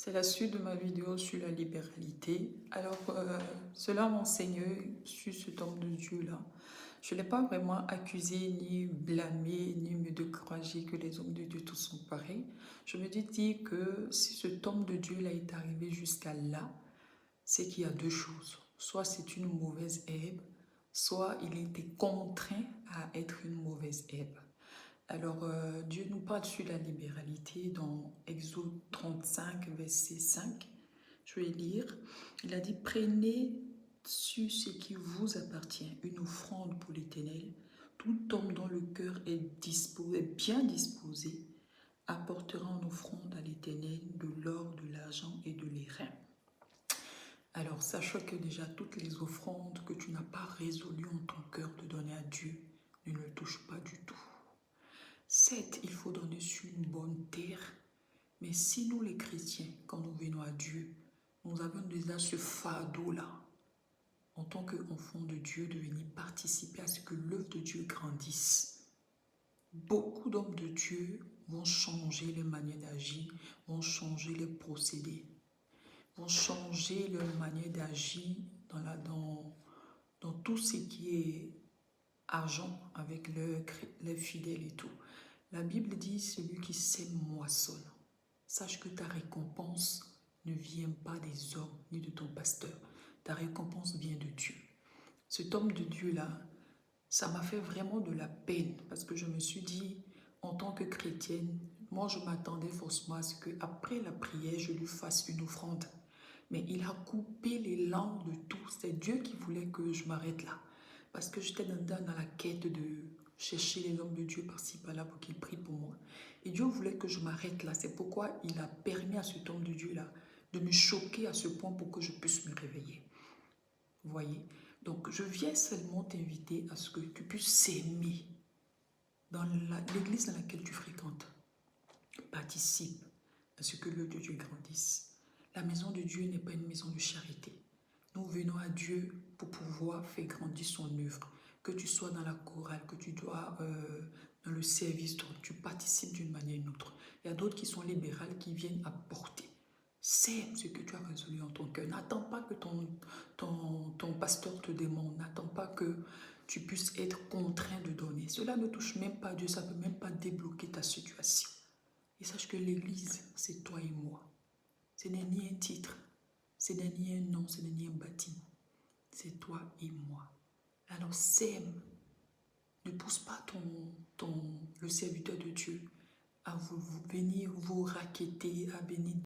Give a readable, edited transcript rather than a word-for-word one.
C'est la suite de ma vidéo sur la libéralité. Alors, cela m'enseigne sur cet homme de Dieu-là. Je ne l'ai pas vraiment accusé, ni blâmé, ni me découragé que les hommes de Dieu tous sont pareils. Je me dis que si cet homme de Dieu-là est arrivé jusqu'à là, c'est qu'il y a deux choses. Soit c'est une mauvaise herbe, soit il était contraint à être une mauvaise herbe. Alors, Dieu nous parle sur la libéralité dans Exode 35, verset 5. Je vais lire. Il a dit, prenez sur ce qui vous appartient une offrande pour l'Éternel. Tout homme dont le cœur est bien disposé apportera en offrande à l'Éternel de l'or, de l'argent et de l'airain. Alors, sache que déjà toutes les offrandes que tu n'as pas résolu en ton cœur de donner à Dieu ne le touchent pas du tout. Certes, il faut donner sur une bonne terre, mais si nous les chrétiens, quand nous venons à Dieu, nous avons déjà ce fardeau-là, en tant qu'enfants de Dieu, de venir participer à ce que l'œuvre de Dieu grandisse. Beaucoup d'hommes de Dieu vont changer les manières d'agir, vont changer les procédés, vont changer leur manière d'agir dans tout ce qui est argent avec les fidèles et tout. La Bible dit, celui qui sème moissonne. Sache que ta récompense ne vient pas des hommes ni de ton pasteur. Ta récompense vient de Dieu. Cet homme de Dieu-là, ça m'a fait vraiment de la peine parce que je me suis dit, en tant que chrétienne, moi je m'attendais forcément à ce qu'après la prière, je lui fasse une offrande. Mais il a coupé les langues de tout. C'est Dieu qui voulait que je m'arrête là. Parce que j'étais dans la quête de chercher les hommes de Dieu par-ci, par-là pour qu'ils prient pour moi. Et Dieu voulait que je m'arrête là. C'est pourquoi il a permis à cet homme de Dieu-là de me choquer à ce point pour que je puisse me réveiller. Vous voyez? Donc, je viens seulement t'inviter à ce que tu puisses s'aimer dans l'église dans laquelle tu fréquentes. Participe à ce que l'œuvre de Dieu grandisse. La maison de Dieu n'est pas une maison de charité. Nous venons à Dieu pour pouvoir faire grandir son œuvre. Que tu sois dans la chorale, que tu dois dans le service, tu participes d'une manière ou d'une autre. Il y a d'autres qui sont libérales, qui viennent apporter. Sème ce que tu as résolu en ton cœur. N'attends pas que ton pasteur te demande. N'attends pas que tu puisses être contraint de donner. Cela ne touche même pas Dieu. Ça ne peut même pas débloquer ta situation. Et sache que l'église, c'est toi et moi. Ce n'est ni un titre, ce n'est ni un nom, ce n'est ni un bâtiment. C'est toi et moi. Alors sème. Ne pousse pas le serviteur de Dieu à venir vous raqueter, à venir